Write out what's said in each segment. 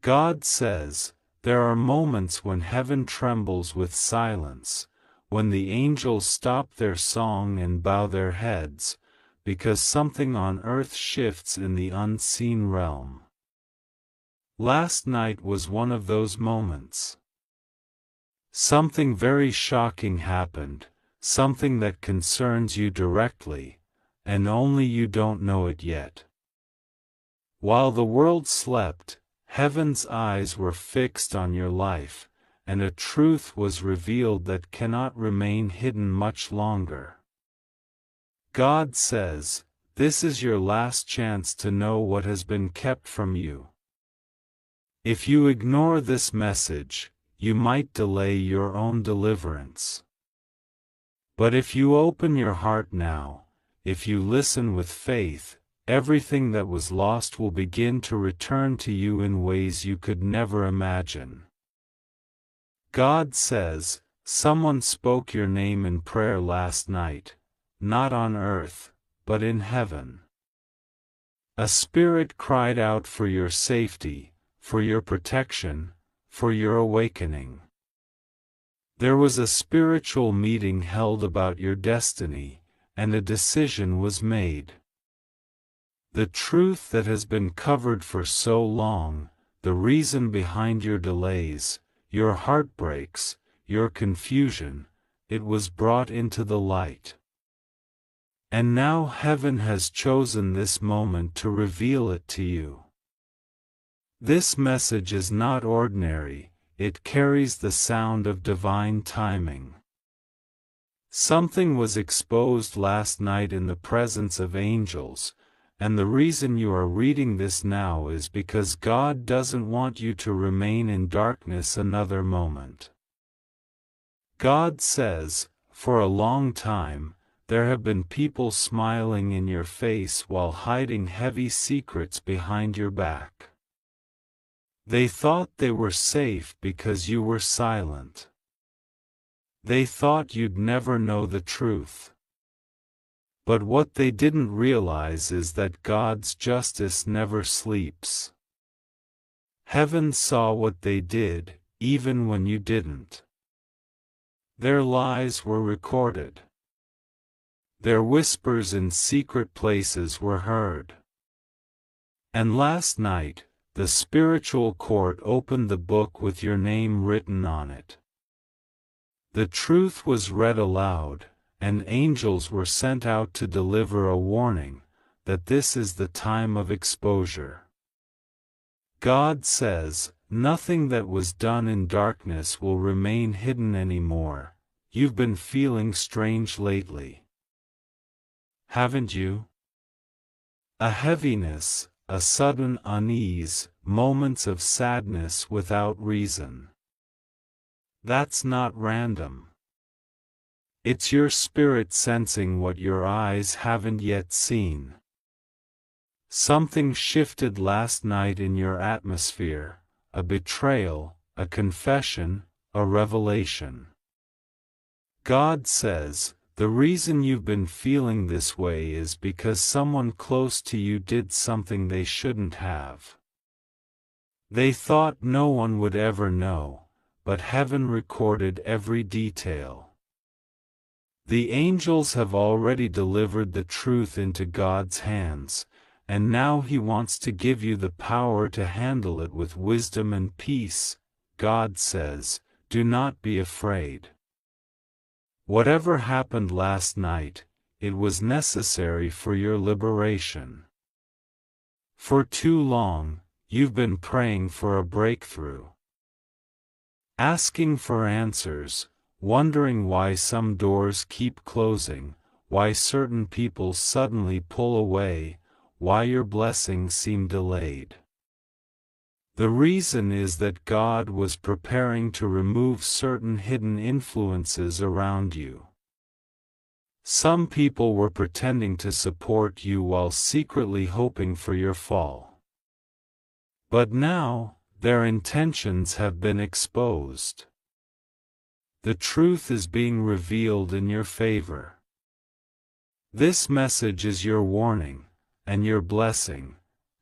God says, there are moments when heaven trembles with silence, when the angels stop their song and bow their heads, because something on earth shifts in the unseen realm. Last night was one of those moments. Something very shocking happened, something that concerns you directly, and only you don't know it yet. While the world slept, heaven's eyes were fixed on your life, and a truth was revealed that cannot remain hidden much longer. God says, this is your last chance to know what has been kept from you. If you ignore this message, you might delay your own deliverance. But if you open your heart now, if you listen with faith, everything that was lost will begin to return to you in ways you could never imagine. God says, someone spoke your name in prayer last night, not on earth, but in heaven. A spirit cried out for your safety, for your protection, for your awakening. There was a spiritual meeting held about your destiny, and a decision was made. The truth that has been covered for so long, the reason behind your delays, your heartbreaks, your confusion, it was brought into the light. And now heaven has chosen this moment to reveal it to you. This message is not ordinary, it carries the sound of divine timing. Something was exposed last night in the presence of angels, and the reason you are reading this now is because God doesn't want you to remain in darkness another moment. God says, for a long time, there have been people smiling in your face while hiding heavy secrets behind your back. They thought they were safe because you were silent. They thought you'd never know the truth. But what they didn't realize is that God's justice never sleeps. Heaven saw what they did, even when you didn't. Their lies were recorded. Their whispers in secret places were heard. And last night, the spiritual court opened the book with your name written on it. The truth was read aloud, and angels were sent out to deliver a warning, that this is the time of exposure. God says, nothing that was done in darkness will remain hidden anymore. You've been feeling strange lately. Haven't you? A heaviness, a sudden unease, moments of sadness without reason. That's not random. It's your spirit sensing what your eyes haven't yet seen. Something shifted last night in your atmosphere, a betrayal, a confession, a revelation. God says, the reason you've been feeling this way is because someone close to you did something they shouldn't have. They thought no one would ever know, but heaven recorded every detail. The angels have already delivered the truth into God's hands, and now He wants to give you the power to handle it with wisdom and peace. God says, do not be afraid. Whatever happened last night, it was necessary for your liberation. For too long, you've been praying for a breakthrough. Asking for answers, wondering why some doors keep closing, why certain people suddenly pull away, why your blessings seem delayed. The reason is that God was preparing to remove certain hidden influences around you. Some people were pretending to support you while secretly hoping for your fall. But now, their intentions have been exposed. The truth is being revealed in your favor. This message is your warning, and your blessing.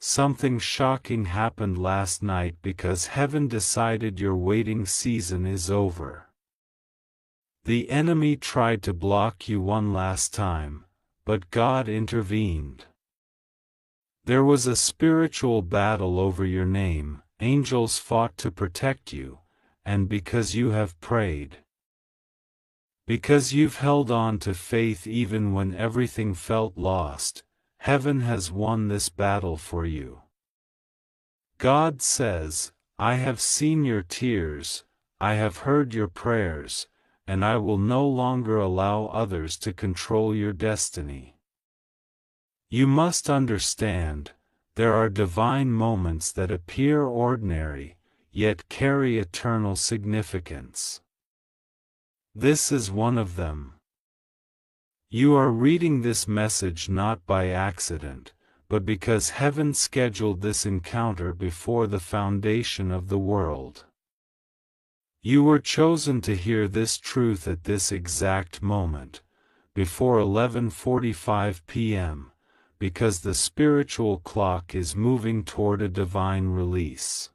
something shocking happened last night because heaven decided your waiting season is over. The enemy tried to block you one last time, but God intervened. There was a spiritual battle over your name, angels fought to protect you, and because you have prayed. Because you've held on to faith even when everything felt lost, heaven has won this battle for you. God says, I have seen your tears, I have heard your prayers, and I will no longer allow others to control your destiny. You must understand, there are divine moments that appear ordinary, yet carry eternal significance. This is one of them. You are reading this message not by accident, but because heaven scheduled this encounter before the foundation of the world. You were chosen to hear this truth at this exact moment, before 11:45 p.m., because the spiritual clock is moving toward a divine release.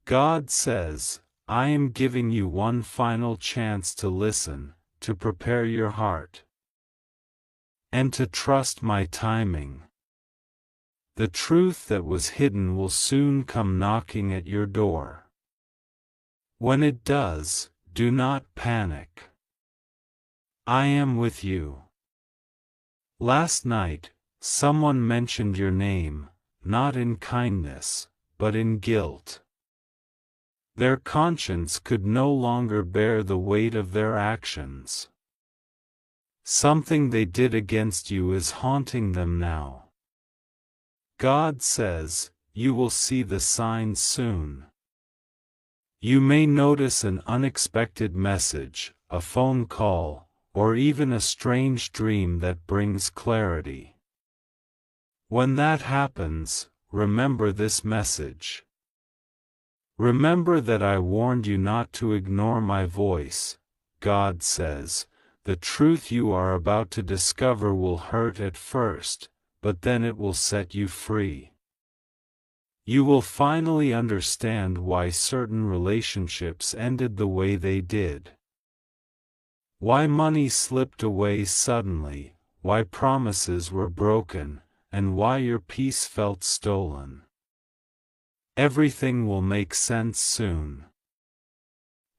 God says, I am giving you one final chance to listen, to prepare your heart, and to trust my timing. The truth that was hidden will soon come knocking at your door. When it does, do not panic. I am with you. Last night, someone mentioned your name, not in kindness, but in guilt. Their conscience could no longer bear the weight of their actions. Something they did against you is haunting them now. God says, you will see the signs soon. You may notice an unexpected message, a phone call, or even a strange dream that brings clarity. When that happens, remember this message. Remember that I warned you not to ignore my voice. God says, the truth you are about to discover will hurt at first, but then it will set you free. You will finally understand why certain relationships ended the way they did. Why money slipped away suddenly, why promises were broken, and why your peace felt stolen. Everything will make sense soon.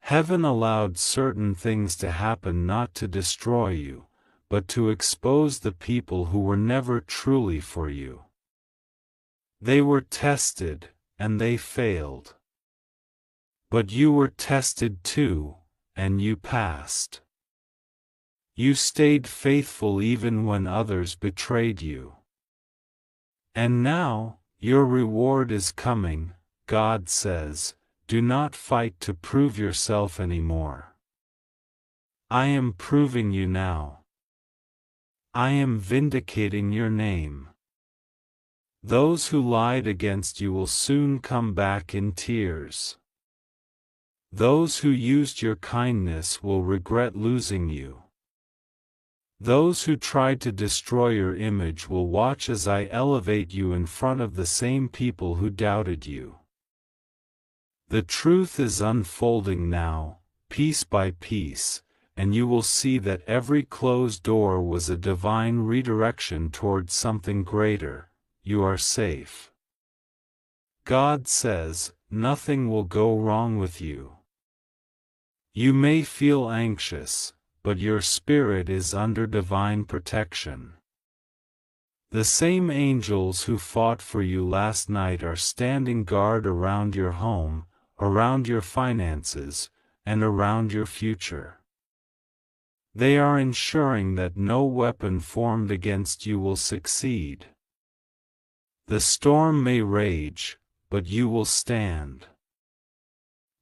Heaven allowed certain things to happen not to destroy you, but to expose the people who were never truly for you. They were tested, and they failed. But you were tested too, and you passed. You stayed faithful even when others betrayed you. And now, your reward is coming, God says, do not fight to prove yourself anymore. I am proving you now. I am vindicating your name. Those who lied against you will soon come back in tears. Those who used your kindness will regret losing you. Those who tried to destroy your image will watch as I elevate you in front of the same people who doubted you. The truth is unfolding now, piece by piece, and you will see that every closed door was a divine redirection towards something greater. You are safe. God says, nothing will go wrong with you. You may feel anxious, but your spirit is under divine protection. The same angels who fought for you last night are standing guard around your home, around your finances, and around your future. They are ensuring that no weapon formed against you will succeed. The storm may rage, but you will stand.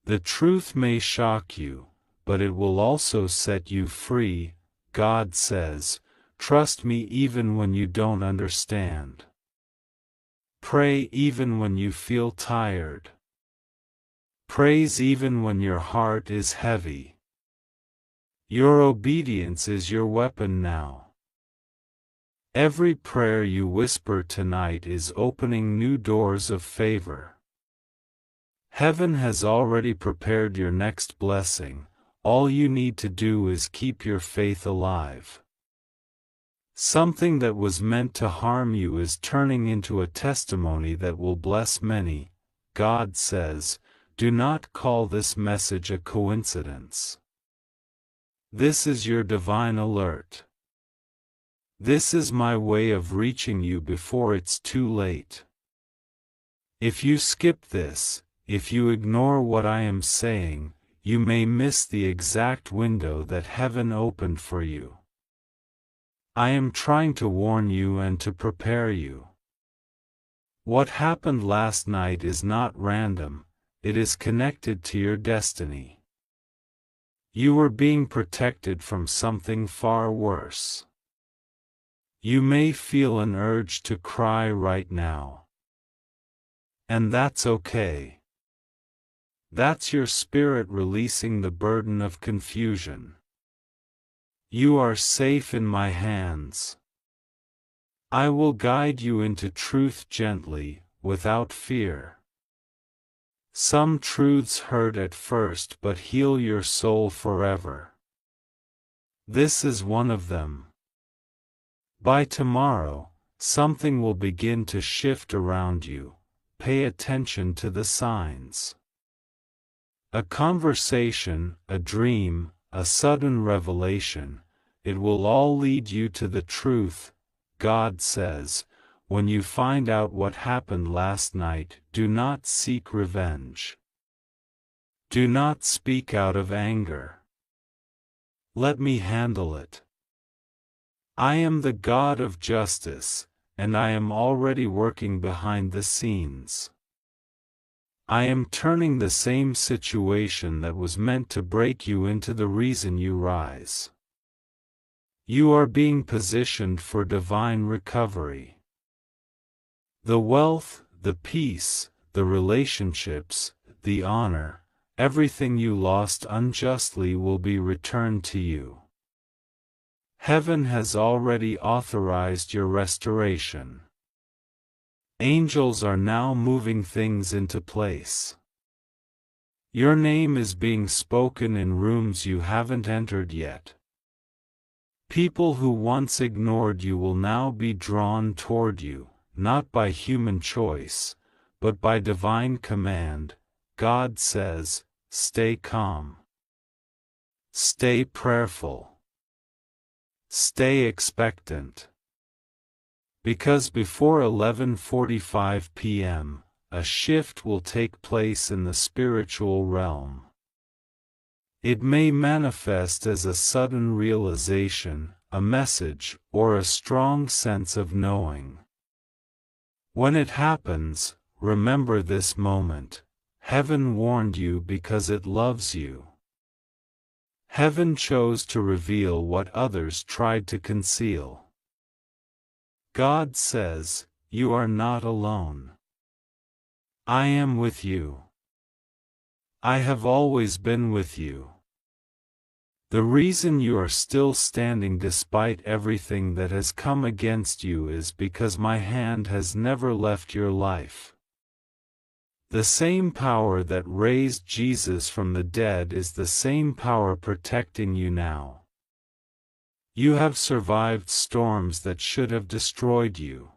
The truth may shock you, but it will also set you free. God says, trust me even when you don't understand. Pray even when you feel tired. Praise even when your heart is heavy. Your obedience is your weapon now. Every prayer you whisper tonight is opening new doors of favor. Heaven has already prepared your next blessing. All you need to do is keep your faith alive. Something that was meant to harm you is turning into a testimony that will bless many. God says, do not call this message a coincidence. This is your divine alert. This is my way of reaching you before it's too late. If you skip this, if you ignore what I am saying, you may miss the exact window that heaven opened for you. I am trying to warn you and to prepare you. What happened last night is not random, it is connected to your destiny. You were being protected from something far worse. You may feel an urge to cry right now. And that's okay. That's your spirit releasing the burden of confusion. You are safe in my hands. I will guide you into truth gently, without fear. Some truths hurt at first but heal your soul forever. This is one of them. By tomorrow, something will begin to shift around you. Pay attention to the signs. A conversation, a dream, a sudden revelation, it will all lead you to the truth. God says, when you find out what happened last night, do not seek revenge. Do not speak out of anger. Let me handle it. I am the God of justice, and I am already working behind the scenes. I am turning the same situation that was meant to break you into the reason you rise. You are being positioned for divine recovery. The wealth, the peace, the relationships, the honor, everything you lost unjustly will be returned to you. Heaven has already authorized your restoration. Angels are now moving things into place. Your name is being spoken in rooms you haven't entered yet. People who once ignored you will now be drawn toward you, not by human choice, but by divine command. God says, stay calm. Stay prayerful. Stay expectant. Because before 11:45 p.m., a shift will take place in the spiritual realm. It may manifest as a sudden realization, a message, or a strong sense of knowing. When it happens, remember this moment. Heaven warned you because it loves you. Heaven chose to reveal what others tried to conceal. God says, you are not alone. I am with you. I have always been with you. The reason you are still standing despite everything that has come against you is because my hand has never left your life. The same power that raised Jesus from the dead is the same power protecting you now. You have survived storms that should have destroyed you.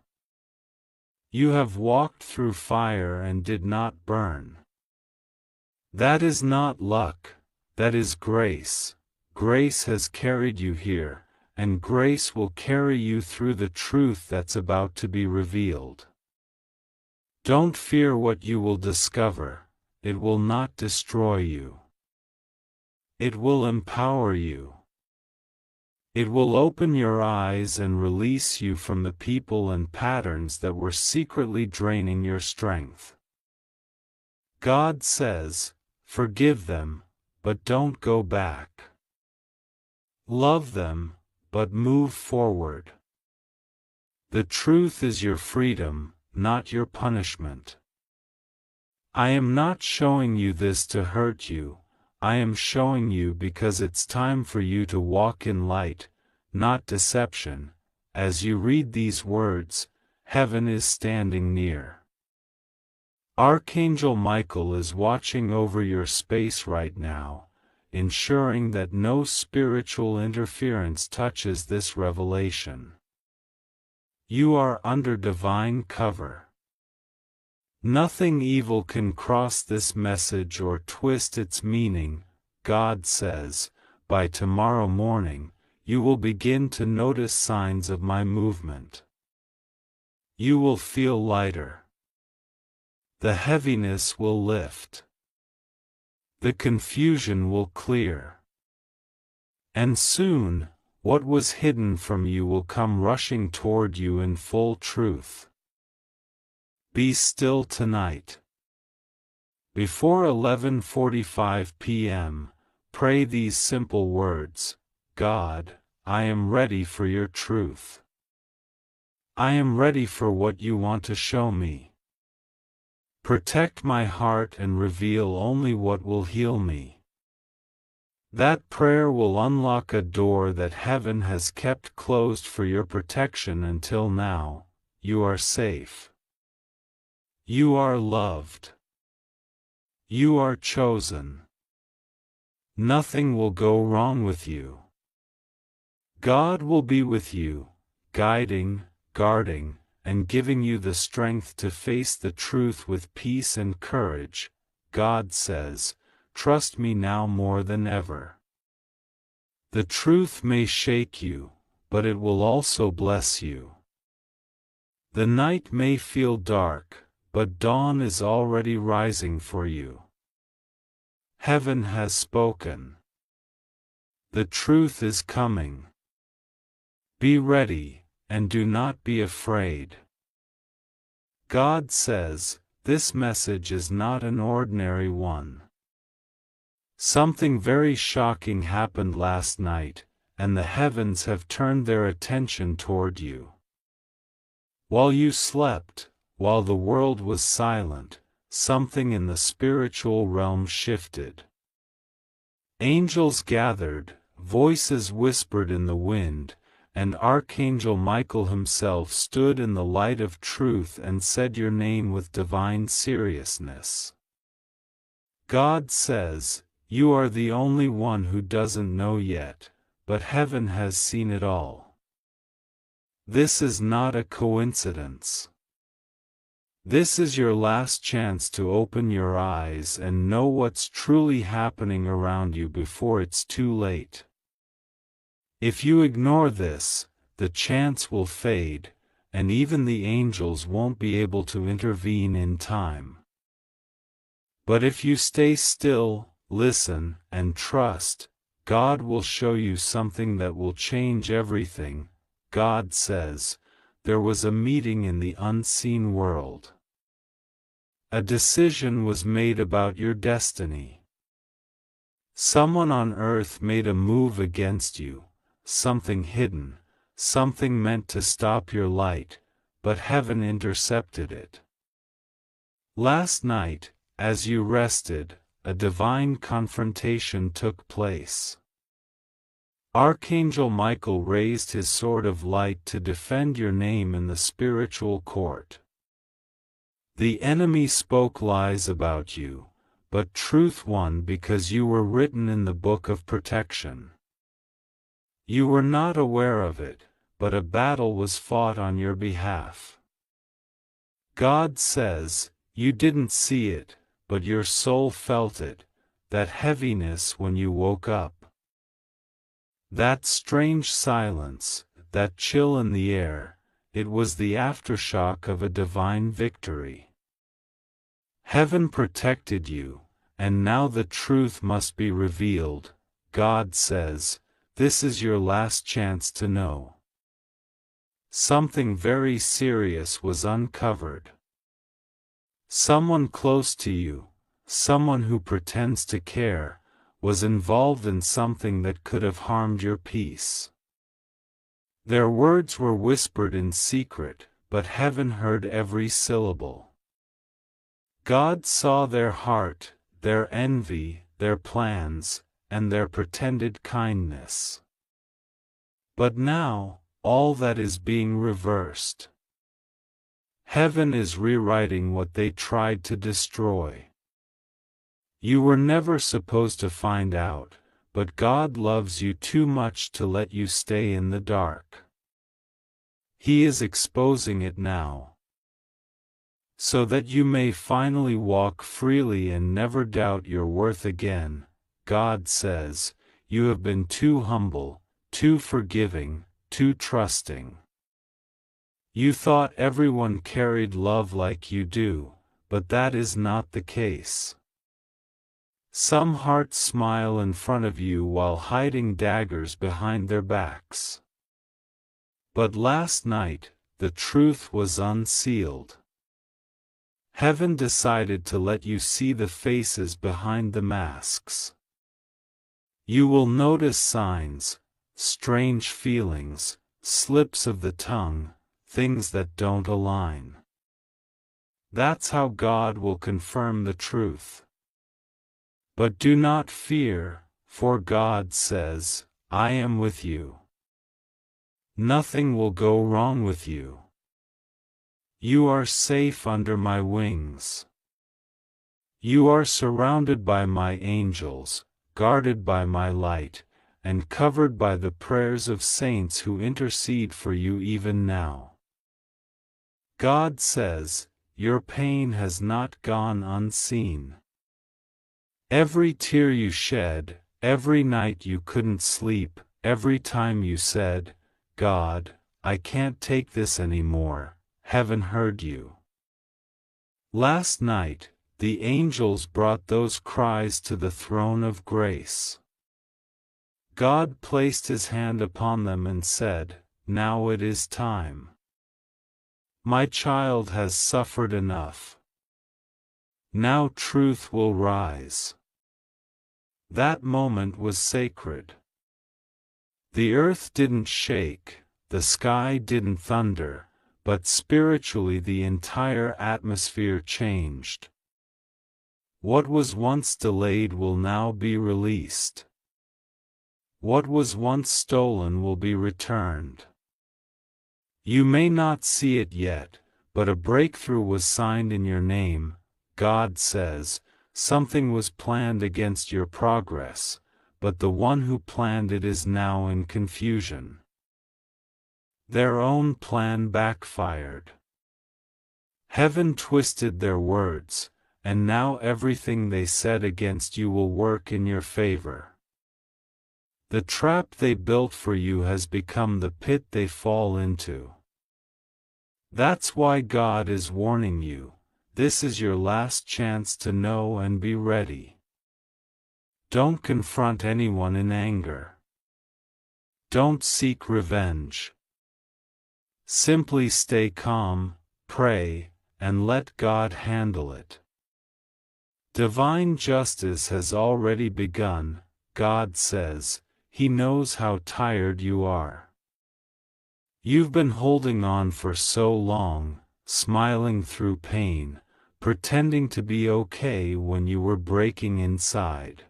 You have walked through fire and did not burn. That is not luck, that is grace. Grace has carried you here, and grace will carry you through the truth that's about to be revealed. Don't fear what you will discover, it will not destroy you. It will empower you. It will open your eyes and release you from the people and patterns that were secretly draining your strength. God says, forgive them, but don't go back. Love them, but move forward. The truth is your freedom, not your punishment. I am not showing you this to hurt you. I am showing you because it's time for you to walk in light, not deception, as you read these words, heaven is standing near. Archangel Michael is watching over your space right now, ensuring that no spiritual interference touches this revelation. You are under divine cover. Nothing evil can cross this message or twist its meaning. God says, by tomorrow morning, you will begin to notice signs of my movement. You will feel lighter. The heaviness will lift. The confusion will clear. And soon, what was hidden from you will come rushing toward you in full truth. Be still tonight. Before 11:45 p.m., pray these simple words: God, I am ready for your truth. I am ready for what you want to show me. Protect my heart and reveal only what will heal me. That prayer will unlock a door that heaven has kept closed for your protection until now. You are safe. You are loved. You are chosen. Nothing will go wrong with you. God will be with you, guiding, guarding, and giving you the strength to face the truth with peace and courage. God says, trust me now more than ever. The truth may shake you, but it will also bless you. The night may feel dark, but dawn is already rising for you. Heaven has spoken. The truth is coming. Be ready, and do not be afraid. God says, this message is not an ordinary one. Something very shocking happened last night, and the heavens have turned their attention toward you. While you slept, while the world was silent, something in the spiritual realm shifted. Angels gathered, voices whispered in the wind, and Archangel Michael himself stood in the light of truth and said your name with divine seriousness. God says, you are the only one who doesn't know yet, but heaven has seen it all. This is not a coincidence. This is your last chance to open your eyes and know what's truly happening around you before it's too late. If you ignore this, the chance will fade, and even the angels won't be able to intervene in time. But if you stay still, listen, and trust, God will show you something that will change everything. God says, there was a meeting in the unseen world. A decision was made about your destiny. Someone on earth made a move against you. Something hidden, something meant to stop your light, but heaven intercepted it. Last night, as you rested, a divine confrontation took place. Archangel Michael raised his sword of light to defend your name in the spiritual court. The enemy spoke lies about you, but truth won because you were written in the book of protection. You were not aware of it, but a battle was fought on your behalf. God says, you didn't see it, but your soul felt it, that heaviness when you woke up. That strange silence, that chill in the air, it was the aftershock of a divine victory. Heaven protected you, and now the truth must be revealed. God says, this is your last chance to know. Something very serious was uncovered. Someone close to you, someone who pretends to care, was involved in something that could have harmed your peace. Their words were whispered in secret, but heaven heard every syllable. God saw their heart, their envy, their plans, and their pretended kindness. But now, all that is being reversed. Heaven is rewriting what they tried to destroy. You were never supposed to find out, but God loves you too much to let you stay in the dark. He is exposing it now, so that you may finally walk freely and never doubt your worth again. God says, you have been too humble, too forgiving, too trusting. You thought everyone carried love like you do, but that is not the case. Some hearts smile in front of you while hiding daggers behind their backs. But last night, the truth was unsealed. Heaven decided to let you see the faces behind the masks. You will notice signs, strange feelings, slips of the tongue, things that don't align. That's how God will confirm the truth. But do not fear, for God says, I am with you. Nothing will go wrong with you. You are safe under my wings. You are surrounded by my angels, guarded by my light, and covered by the prayers of saints who intercede for you even now. God says, your pain has not gone unseen. Every tear you shed, every night you couldn't sleep, every time you said, God, I can't take this anymore, heaven heard you. Last night, the angels brought those cries to the throne of grace. God placed his hand upon them and said, now it is time. My child has suffered enough. Now truth will rise. That moment was sacred. The earth didn't shake, the sky didn't thunder, but spiritually the entire atmosphere changed. What was once delayed will now be released. What was once stolen will be returned. You may not see it yet, but a breakthrough was signed in your name. God says, something was planned against your progress, but the one who planned it is now in confusion. Their own plan backfired. Heaven twisted their words, and now everything they said against you will work in your favor. The trap they built for you has become the pit they fall into. That's why God is warning you. This is your last chance to know and be ready. Don't confront anyone in anger. Don't seek revenge. Simply stay calm, pray, and let God handle it. Divine justice has already begun. God says, He knows how tired you are. You've been holding on for so long, smiling through pain, pretending to be okay when you were breaking inside.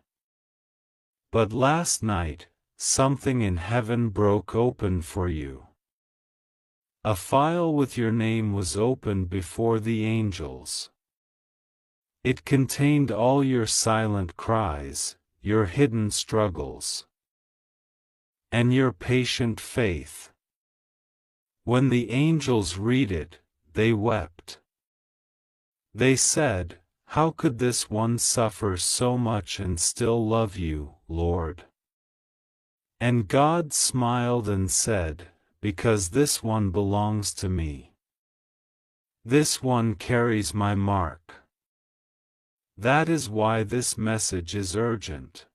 But last night, something in heaven broke open for you. A file with your name was opened before the angels. It contained all your silent cries, your hidden struggles, and your patient faith. When the angels read it, they wept. They said, how could this one suffer so much and still love you, Lord? And God smiled and said, because this one belongs to me. This one carries my mark. That is why this message is urgent.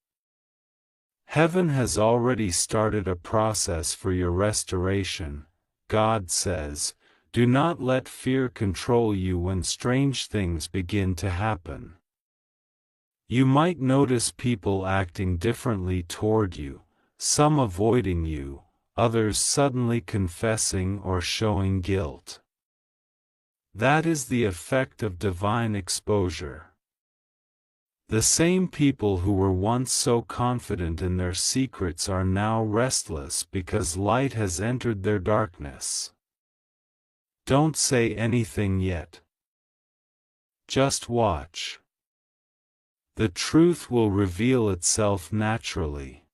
Heaven has already started a process for your restoration. God says, do not let fear control you when strange things begin to happen. You might notice people acting differently toward you, some avoiding you, others suddenly confessing or showing guilt. That is the effect of divine exposure. The same people who were once so confident in their secrets are now restless because light has entered their darkness. Don't say anything yet. Just watch. The truth will reveal itself naturally.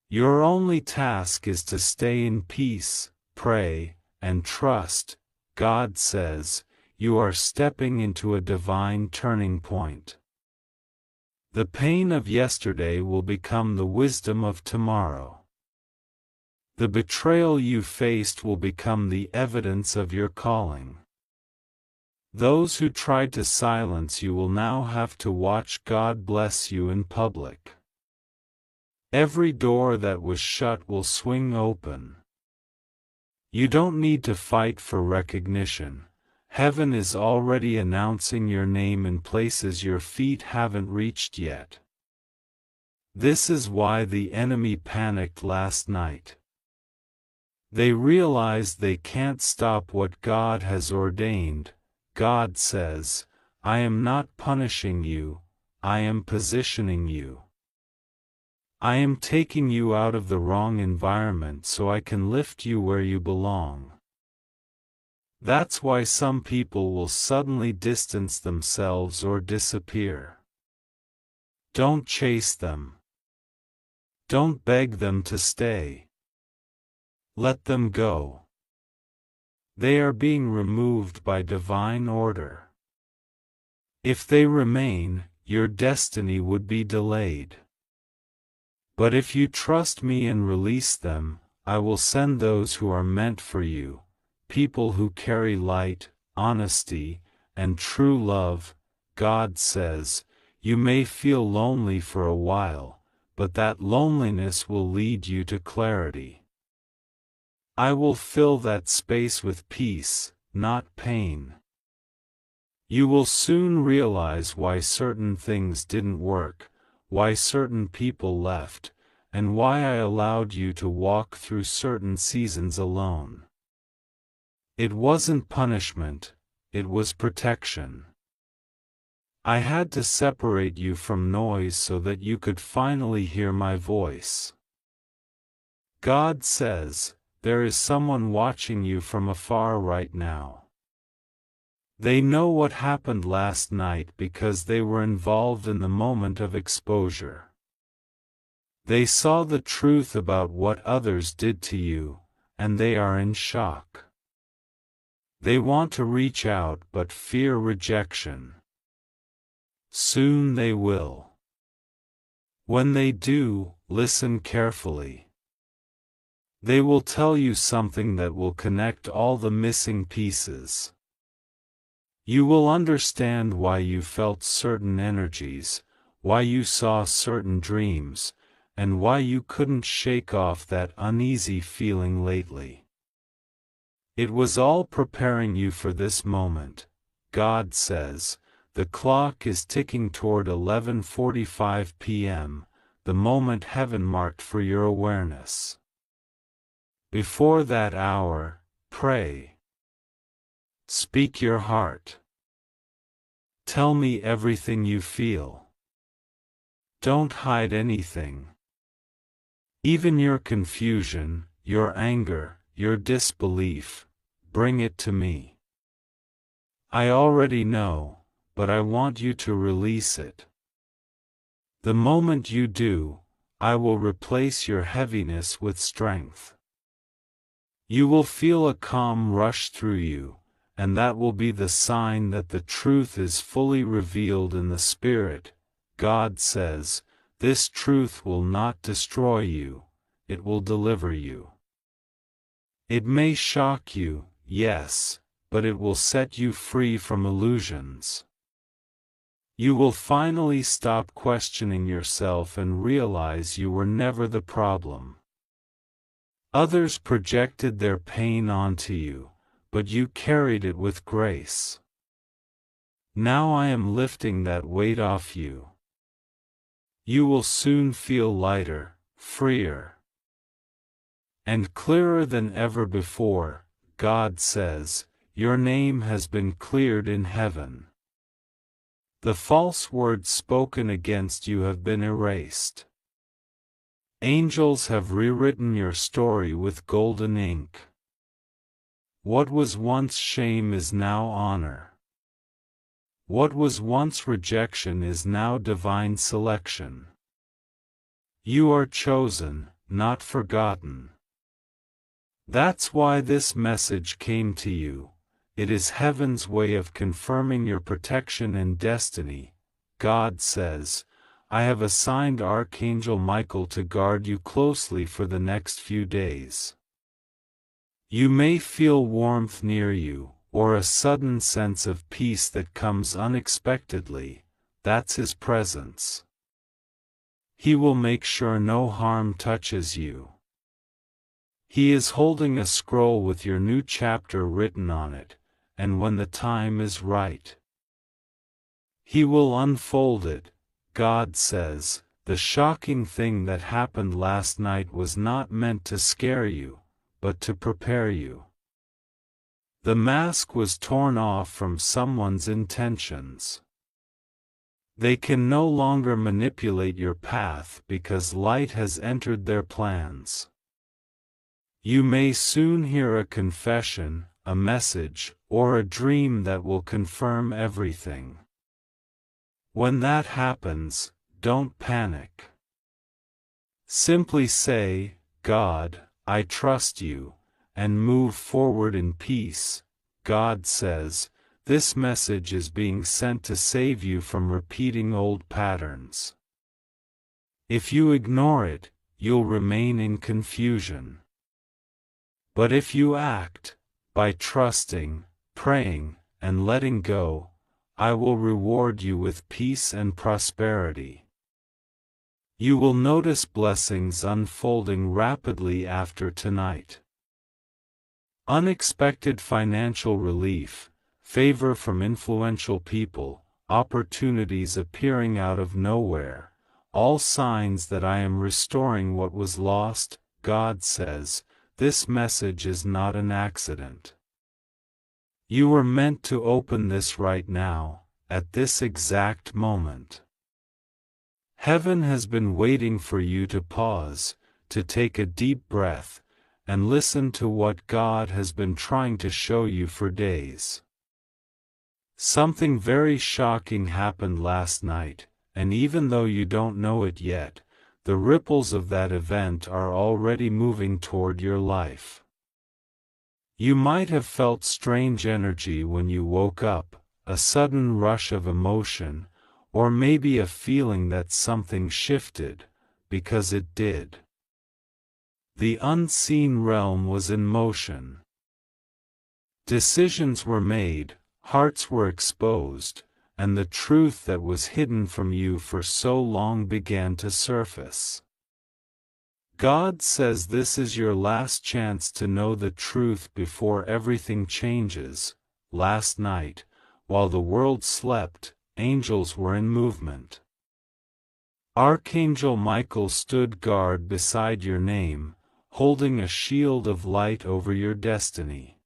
Your only task is to stay in peace, pray, and trust. God says, you are stepping into a divine turning point. The pain of yesterday will become the wisdom of tomorrow. The betrayal you faced will become the evidence of your calling. Those who tried to silence you will now have to watch God bless you in public. Every door that was shut will swing open. You don't need to fight for recognition. Heaven is already announcing your name in places your feet haven't reached yet. This is why the enemy panicked last night. They realized they can't stop what God has ordained. God says, I am not punishing you, I am positioning you. I am taking you out of the wrong environment so I can lift you where you belong. That's why some people will suddenly distance themselves or disappear. Don't chase them. Don't beg them to stay. Let them go. They are being removed by divine order. If they remain, your destiny would be delayed. But if you trust me and release them, I will send those who are meant for you. People who carry light, honesty, and true love. God says, you may feel lonely for a while, but that loneliness will lead you to clarity. I will fill that space with peace, not pain. You will soon realize why certain things didn't work, why certain people left, and why I allowed you to walk through certain seasons alone. It wasn't punishment, it was protection. I had to separate you from noise so that you could finally hear my voice. God says, there is someone watching you from afar right now. They know what happened last night because they were involved in the moment of exposure. They saw the truth about what others did to you, and they are in shock. They want to reach out but fear rejection. Soon they will. When they do, listen carefully. They will tell you something that will connect all the missing pieces. You will understand why you felt certain energies, why you saw certain dreams, and why you couldn't shake off that uneasy feeling lately. It was all preparing you for this moment. God says, the clock is ticking toward 11:45 p.m., the moment heaven marked for your awareness. Before that hour, pray. Speak your heart. Tell me everything you feel. Don't hide anything. Even your confusion, your anger, your disbelief, bring it to me. I already know, but I want you to release it. The moment you do, I will replace your heaviness with strength. You will feel a calm rush through you, and that will be the sign that the truth is fully revealed in the Spirit. God says, this truth will not destroy you, it will deliver you. It may shock you, yes, but it will set you free from illusions. You will finally stop questioning yourself and realize you were never the problem. Others projected their pain onto you, but you carried it with grace. Now I am lifting that weight off you. You will soon feel lighter, freer, and clearer than ever before. God says, your name has been cleared in heaven. The false words spoken against you have been erased. Angels have rewritten your story with golden ink. What was once shame is now honor. What was once rejection is now divine selection. You are chosen, not forgotten. That's why this message came to you. It is heaven's way of confirming your protection and destiny. God says, I have assigned Archangel Michael to guard you closely for the next few days. You may feel warmth near you, or a sudden sense of peace that comes unexpectedly. That's His presence. He will make sure no harm touches you. He is holding a scroll with your new chapter written on it, and when the time is right, He will unfold it. God says, the shocking thing that happened last night was not meant to scare you, but to prepare you. The mask was torn off from someone's intentions. They can no longer manipulate your path because light has entered their plans. You may soon hear a confession, a message, or a dream that will confirm everything. When that happens, don't panic. Simply say, God, I trust you, and move forward in peace. God says, this message is being sent to save you from repeating old patterns. If you ignore it, you'll remain in confusion. But if you act, by trusting, praying, and letting go, I will reward you with peace and prosperity. You will notice blessings unfolding rapidly after tonight. Unexpected financial relief, favor from influential people, opportunities appearing out of nowhere, all signs that I am restoring what was lost. God says, this message is not an accident. You were meant to open this right now, at this exact moment. Heaven has been waiting for you to pause, to take a deep breath, and listen to what God has been trying to show you for days. Something very shocking happened last night, and even though you don't know it yet, the ripples of that event are already moving toward your life. You might have felt strange energy when you woke up, a sudden rush of emotion, or maybe a feeling that something shifted, because it did. The unseen realm was in motion. Decisions were made, hearts were exposed, and the truth that was hidden from you for so long began to surface. God says this is your last chance to know the truth before everything changes. Last night, while the world slept, angels were in movement. Archangel Michael stood guard beside your name, holding a shield of light over your destiny.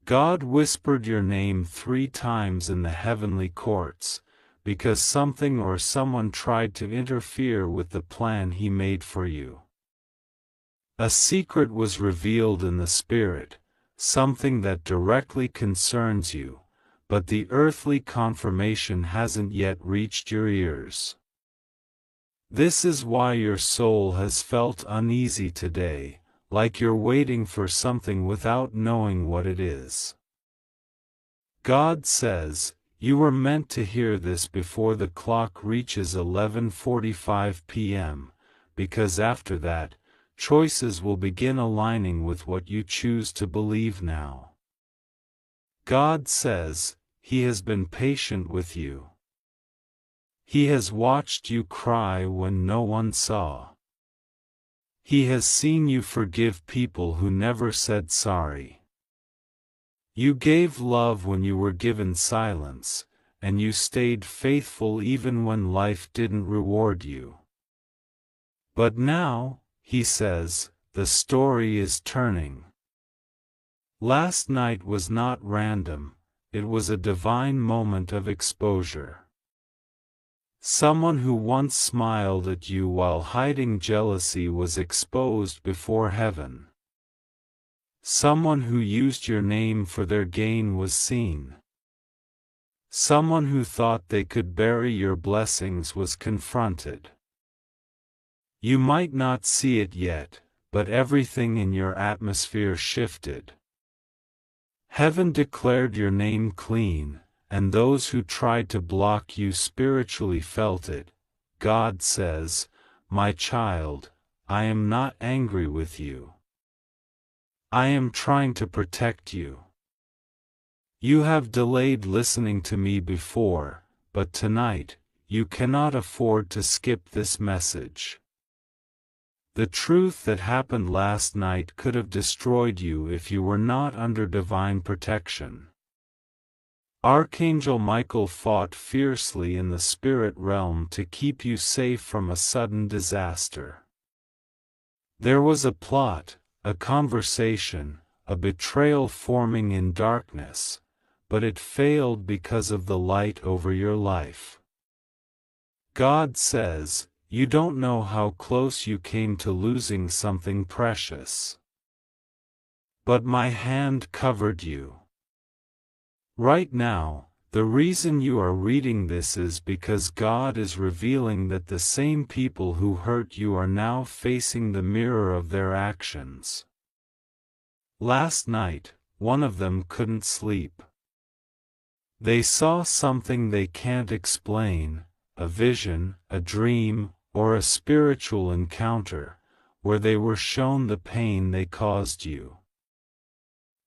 God whispered your name 3 times in the heavenly courts, because something or someone tried to interfere with the plan He made for you. A secret was revealed in the Spirit, something that directly concerns you, but the earthly confirmation hasn't yet reached your ears. This is why your soul has felt uneasy today, like you're waiting for something without knowing what it is. God says, you were meant to hear this before the clock reaches 11:45 p.m., because after that, choices will begin aligning with what you choose to believe now. God says, He has been patient with you. He has watched you cry when no one saw. He has seen you forgive people who never said sorry. You gave love when you were given silence, and you stayed faithful even when life didn't reward you. But now, He says, the story is turning. Last night was not random, it was a divine moment of exposure. Someone who once smiled at you while hiding jealousy was exposed before heaven. Someone who used your name for their gain was seen. Someone who thought they could bury your blessings was confronted. You might not see it yet, but everything in your atmosphere shifted. Heaven declared your name clean, and those who tried to block you spiritually felt it. God says, "My child, I am not angry with you. I am trying to protect you. You have delayed listening to me before, but tonight, you cannot afford to skip this message. The truth that happened last night could have destroyed you if you were not under divine protection." Archangel Michael fought fiercely in the spirit realm to keep you safe from a sudden disaster. There was a plot, a conversation, a betrayal forming in darkness, but it failed because of the light over your life. God says, "You don't know how close you came to losing something precious. But my hand covered you." Right now, the reason you are reading this is because God is revealing that the same people who hurt you are now facing the mirror of their actions. Last night, one of them couldn't sleep. They saw something they can't explain, a vision, a dream, or a spiritual encounter, where they were shown the pain they caused you.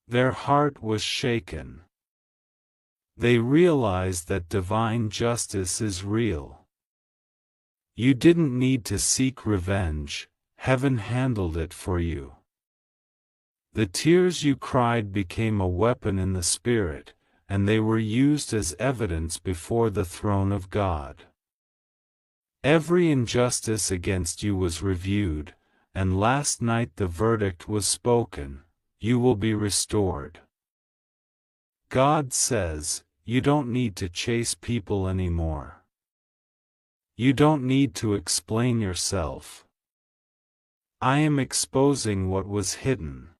Their heart was shaken. They realized that divine justice is real. You didn't need to seek revenge, heaven handled it for you. The tears you cried became a weapon in the spirit, and they were used as evidence before the throne of God. Every injustice against you was reviewed, and last night the verdict was spoken: you will be restored. God says, you don't need to chase people anymore. You don't need to explain yourself. I am exposing what was hidden.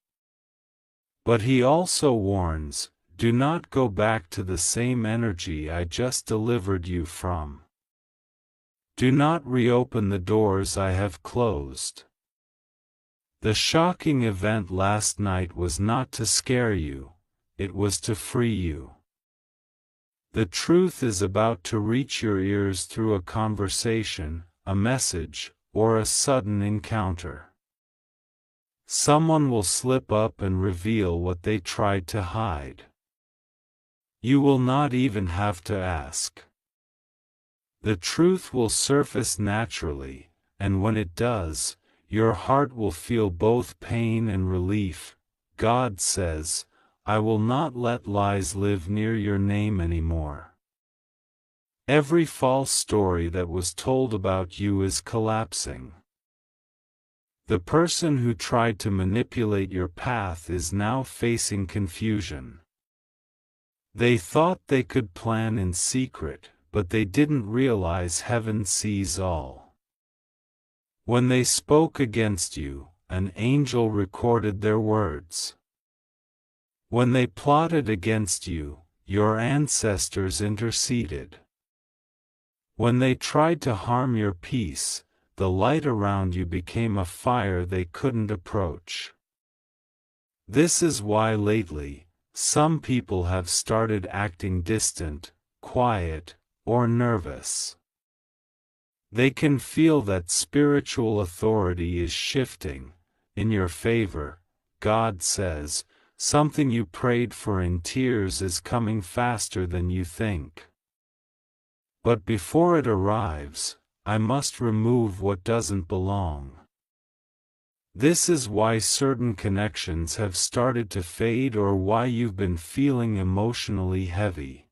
But he also warns, do not go back to the same energy I just delivered you from. Do not reopen the doors I have closed. The shocking event last night was not to scare you, it was to free you. The truth is about to reach your ears through a conversation, a message, or a sudden encounter. Someone will slip up and reveal what they tried to hide. You will not even have to ask. The truth will surface naturally, and when it does, your heart will feel both pain and relief. God says, I will not let lies live near your name anymore. Every false story that was told about you is collapsing. The person who tried to manipulate your path is now facing confusion. They thought they could plan in secret, but they didn't realize heaven sees all. When they spoke against you, an angel recorded their words. When they plotted against you, your ancestors interceded. When they tried to harm your peace, the light around you became a fire they couldn't approach. This is why lately, some people have started acting distant, quiet, or nervous. They can feel that spiritual authority is shifting in your favor. God says, something you prayed for in tears is coming faster than you think. But before it arrives, I must remove what doesn't belong. This is why certain connections have started to fade or why you've been feeling emotionally heavy.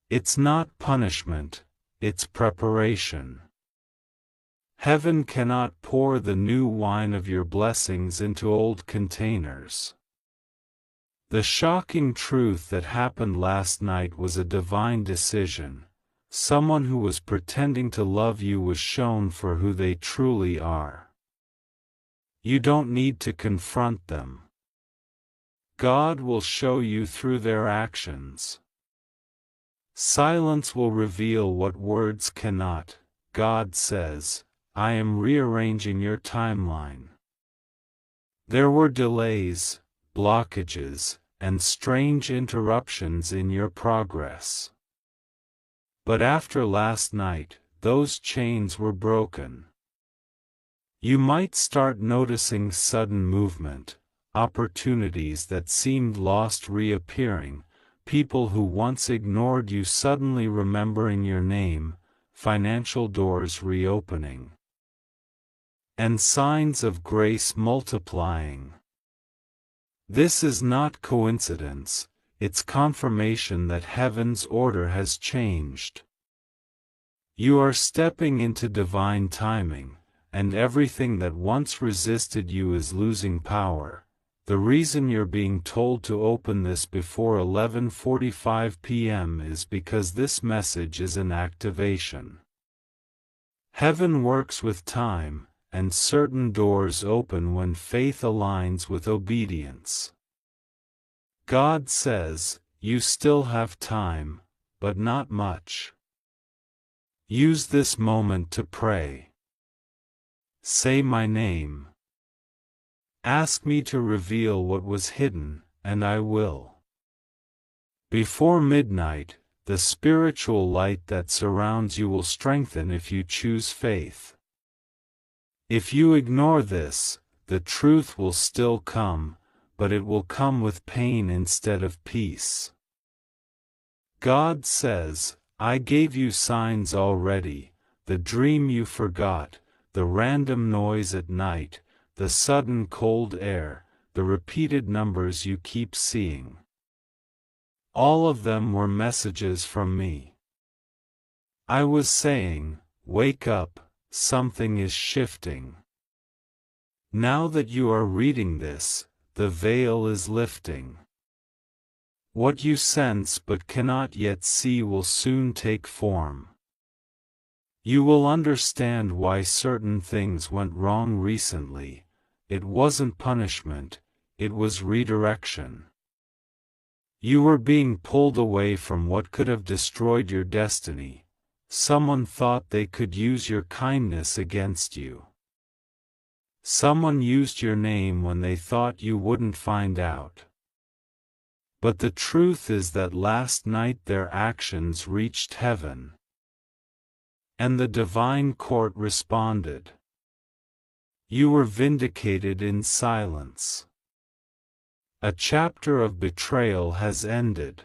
It's not punishment, it's preparation. Heaven cannot pour the new wine of your blessings into old containers. The shocking truth that happened last night was a divine decision. Someone who was pretending to love you was shown for who they truly are. You don't need to confront them. God will show you through their actions. Silence will reveal what words cannot. God says, I am rearranging your timeline. There were delays, blockages, and strange interruptions in your progress. But after last night, those chains were broken. You might start noticing sudden movement, opportunities that seemed lost reappearing, people who once ignored you suddenly remembering your name, financial doors reopening, and signs of grace multiplying. This is not coincidence, it's confirmation that heaven's order has changed. You are stepping into divine timing, and everything that once resisted you is losing power. The reason you're being told to open this before 11:45 p.m. is because this message is an activation. Heaven works with time, and certain doors open when faith aligns with obedience. God says, you still have time, but not much. Use this moment to pray. Say my name. Ask me to reveal what was hidden, and I will. Before midnight, the spiritual light that surrounds you will strengthen if you choose faith. If you ignore this, the truth will still come, but it will come with pain instead of peace. God says, I gave you signs already, the dream you forgot, the random noise at night, the sudden cold air, the repeated numbers you keep seeing. All of them were messages from me. I was saying, wake up, something is shifting. Now that you are reading this, the veil is lifting. What you sense but cannot yet see will soon take form. You will understand why certain things went wrong recently. It wasn't punishment, it was redirection. You were being pulled away from what could have destroyed your destiny. Someone thought they could use your kindness against you. Someone used your name when they thought you wouldn't find out. But the truth is that last night their actions reached heaven. And the divine court responded. You were vindicated in silence. A chapter of betrayal has ended.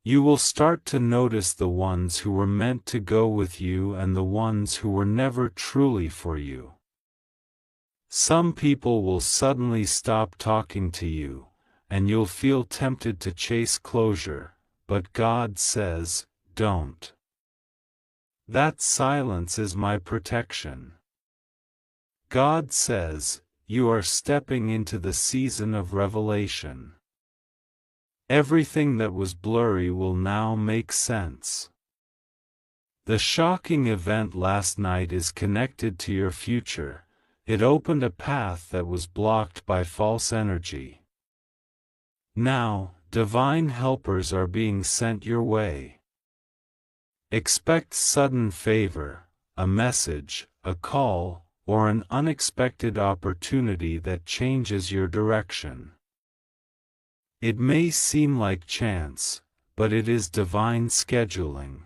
You will start to notice the ones who were meant to go with you and the ones who were never truly for you. Some people will suddenly stop talking to you, and you'll feel tempted to chase closure, but God says, don't. That silence is my protection. God says, you are stepping into the season of revelation. Everything that was blurry will now make sense. The shocking event last night is connected to your future. It opened a path that was blocked by false energy. Now, divine helpers are being sent your way. Expect sudden favor, a message, a call, or an unexpected opportunity that changes your direction. It may seem like chance, but it is divine scheduling.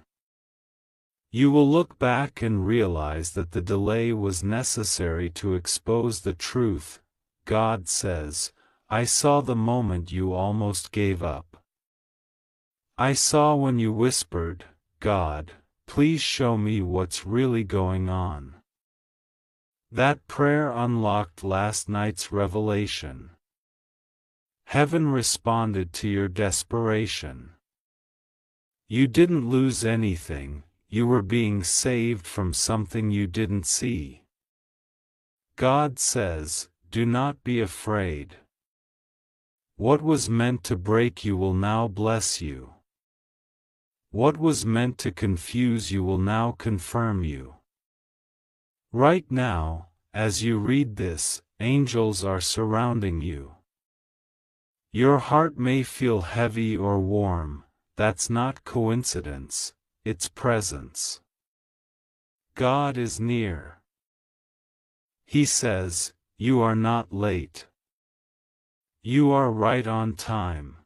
You will look back and realize that the delay was necessary to expose the truth. God says, I saw the moment you almost gave up. I saw when you whispered, God, please show me what's really going on. That prayer unlocked last night's revelation. Heaven responded to your desperation. You didn't lose anything, you were being saved from something you didn't see. God says, do not be afraid. What was meant to break you will now bless you. What was meant to confuse you will now confirm you. Right now, as you read this, angels are surrounding you. Your heart may feel heavy or warm. That's not coincidence, it's presence. God is near. He says, "You are not late. You are right on time."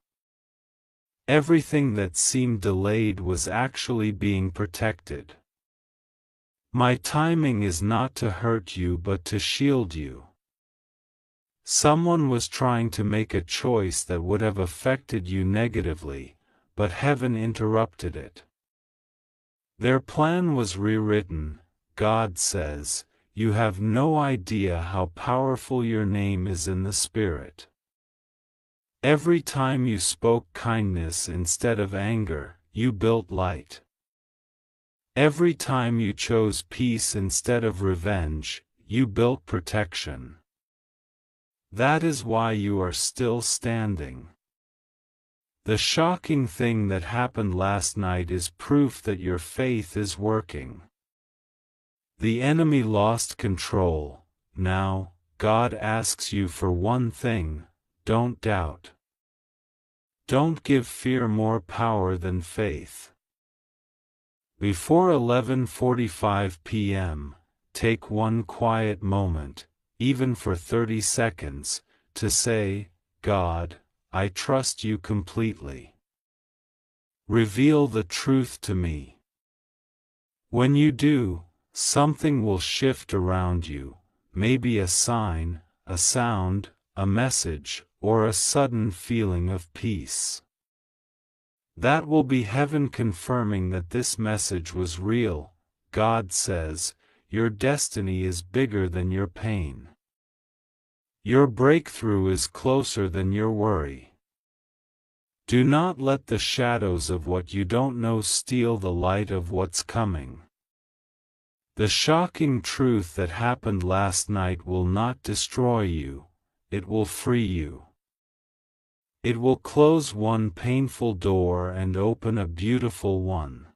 Everything that seemed delayed was actually being protected. My timing is not to hurt you but to shield you. Someone was trying to make a choice that would have affected you negatively, but heaven interrupted it. Their plan was rewritten. God says, "You have no idea how powerful your name is in the Spirit." Every time you spoke kindness instead of anger, you built light. Every time you chose peace instead of revenge, you built protection. That is why you are still standing. The shocking thing that happened last night is proof that your faith is working. The enemy lost control. Now, God asks you for one thing: don't doubt. Don't give fear more power than faith. Before 11:45 p.m., take one quiet moment, even for 30 seconds, to say, "God, I trust you completely. Reveal the truth to me." When you do, something will shift around you, maybe a sign, a sound, a message, or a sudden feeling of peace. That will be heaven confirming that this message was real. God says, your destiny is bigger than your pain. Your breakthrough is closer than your worry. Do not let the shadows of what you don't know steal the light of what's coming. The shocking truth that happened last night will not destroy you, it will free you. It will close one painful door and open a beautiful one.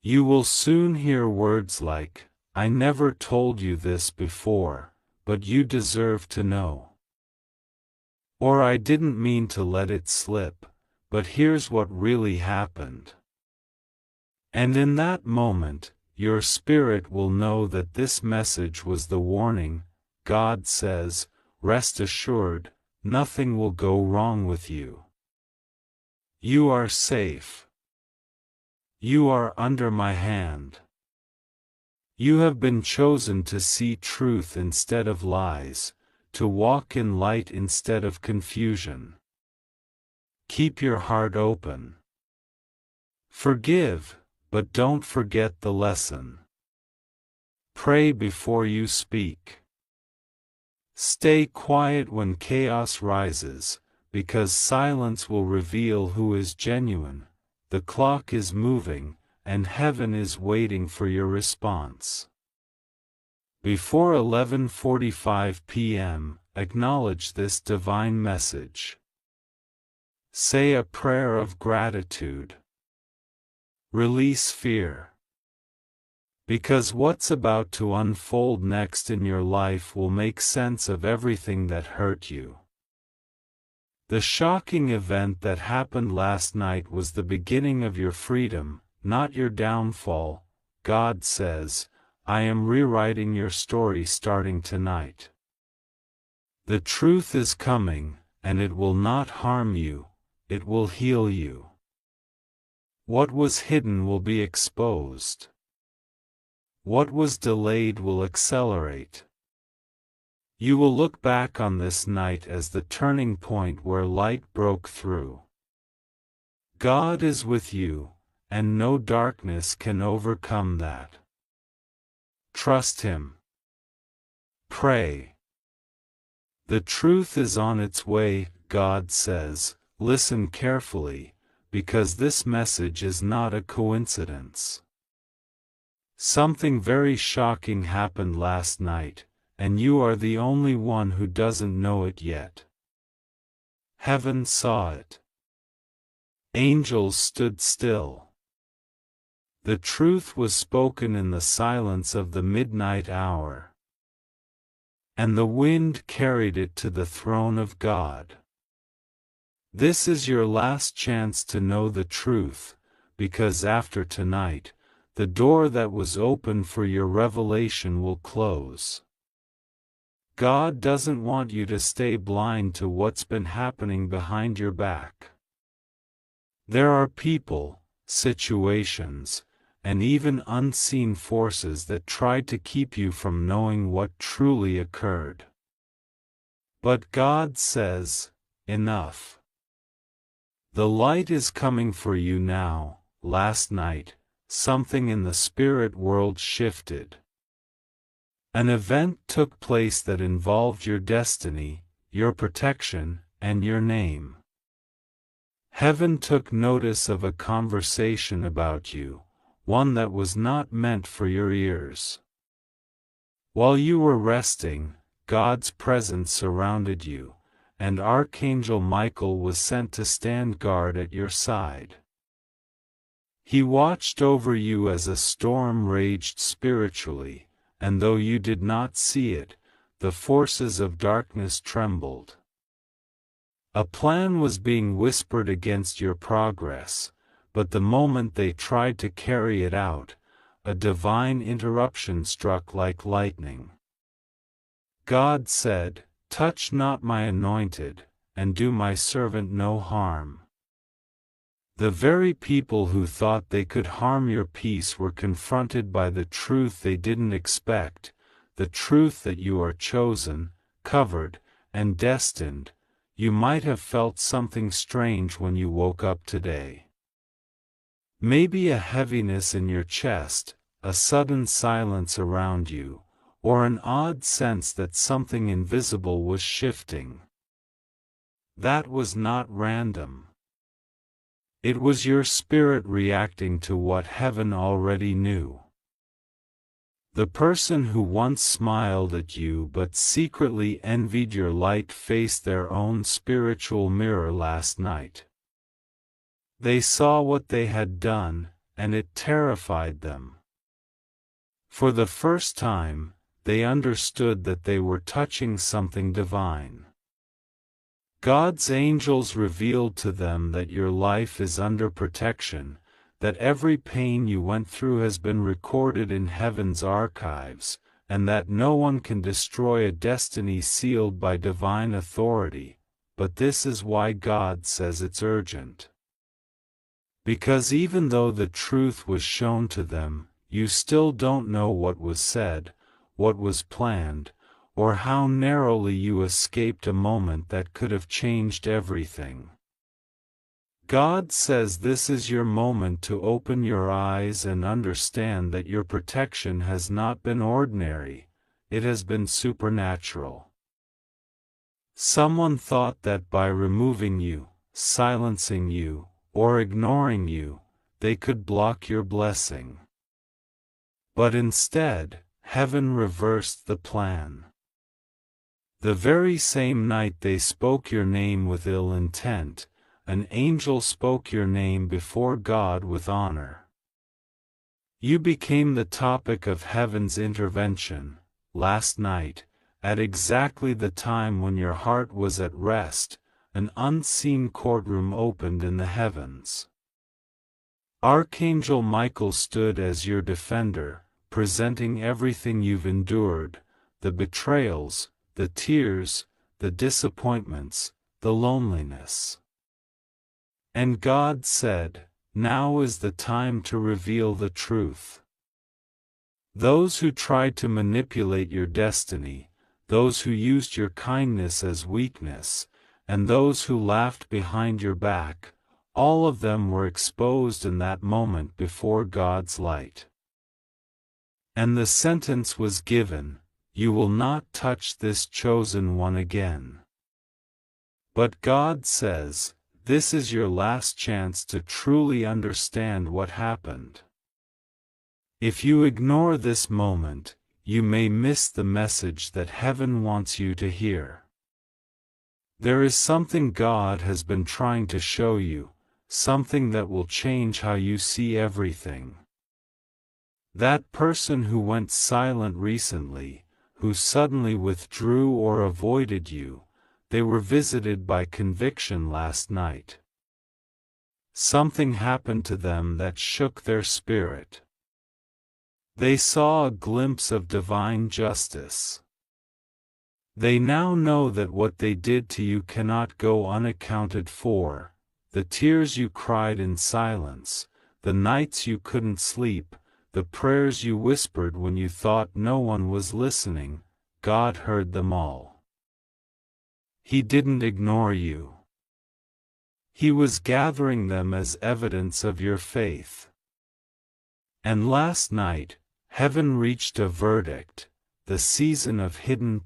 You will soon hear words like, "I never told you this before, but you deserve to know." Or, "I didn't mean to let it slip, but here's what really happened." And in that moment, your spirit will know that this message was the warning. God says, "Rest assured, nothing will go wrong with you. You are safe. You are under my hand. You have been chosen to see truth instead of lies, to walk in light instead of confusion. Keep your heart open. Forgive, but don't forget the lesson. Pray before you speak. Stay quiet when chaos rises, because silence will reveal who is genuine. The clock is moving, and heaven is waiting for your response. Before 11:45 p.m., acknowledge this divine message. Say a prayer of gratitude. Release fear. Because what's about to unfold next in your life will make sense of everything that hurt you. The shocking event that happened last night was the beginning of your freedom, not your downfall. God says, "I am rewriting your story starting tonight." The truth is coming, and it will not harm you, it will heal you. What was hidden will be exposed. What was delayed will accelerate. You will look back on this night as the turning point where light broke through. God is with you, and no darkness can overcome that. Trust Him. Pray. The truth is on its way, God says. Listen carefully, because this message is not a coincidence. Something very shocking happened last night, and you are the only one who doesn't know it yet. Heaven saw it. Angels stood still. The truth was spoken in the silence of the midnight hour. And the wind carried it to the throne of God. This is your last chance to know the truth, because after tonight, the door that was open for your revelation will close. God doesn't want you to stay blind to what's been happening behind your back. There are people, situations, and even unseen forces that try to keep you from knowing what truly occurred. But God says, enough. The light is coming for you now. Last night, something in the spirit world shifted. An event took place that involved your destiny, your protection, and your name. Heaven took notice of a conversation about you, one that was not meant for your ears. While you were resting, God's presence surrounded you, and Archangel Michael was sent to stand guard at your side. He watched over you as a storm raged spiritually, and though you did not see it, the forces of darkness trembled. A plan was being whispered against your progress, but the moment they tried to carry it out, a divine interruption struck like lightning. God said, "Touch not my anointed, and do my servant no harm." The very people who thought they could harm your peace were confronted by the truth they didn't expect, the truth that you are chosen, covered, and destined. You might have felt something strange when you woke up today. Maybe a heaviness in your chest, a sudden silence around you, or an odd sense that something invisible was shifting. That was not random. It was your spirit reacting to what heaven already knew. The person who once smiled at you but secretly envied your light faced their own spiritual mirror last night. They saw what they had done, and it terrified them. For the first time, they understood that they were touching something divine. God's angels revealed to them that your life is under protection, that every pain you went through has been recorded in heaven's archives, and that no one can destroy a destiny sealed by divine authority. But this is why God says it's urgent. Because even though the truth was shown to them, you still don't know what was said, what was planned, or how narrowly you escaped a moment that could have changed everything. God says this is your moment to open your eyes and understand that your protection has not been ordinary, it has been supernatural. Someone thought that by removing you, silencing you, or ignoring you, they could block your blessing. But instead, heaven reversed the plan. The very same night they spoke your name with ill intent, an angel spoke your name before God with honor. You became the topic of heaven's intervention, last night, at exactly the time when your heart was at rest, an unseen courtroom opened in the heavens. Archangel Michael stood as your defender, presenting everything you've endured, the betrayals, the tears, the disappointments, the loneliness. And God said, "Now is the time to reveal the truth." Those who tried to manipulate your destiny, those who used your kindness as weakness, and those who laughed behind your back, all of them were exposed in that moment before God's light. And the sentence was given, "You will not touch this chosen one again." But God says, this is your last chance to truly understand what happened. If you ignore this moment, you may miss the message that heaven wants you to hear. There is something God has been trying to show you, something that will change how you see everything. That person who went silent recently, who suddenly withdrew or avoided you, they were visited by conviction last night. Something happened to them that shook their spirit. They saw a glimpse of divine justice. They now know that what they did to you cannot go unaccounted for. The tears you cried in silence, the nights you couldn't sleep, the prayers you whispered when you thought no one was listening, God heard them all. He didn't ignore you. He was gathering them as evidence of your faith. And last night, heaven reached a verdict. The season of hidden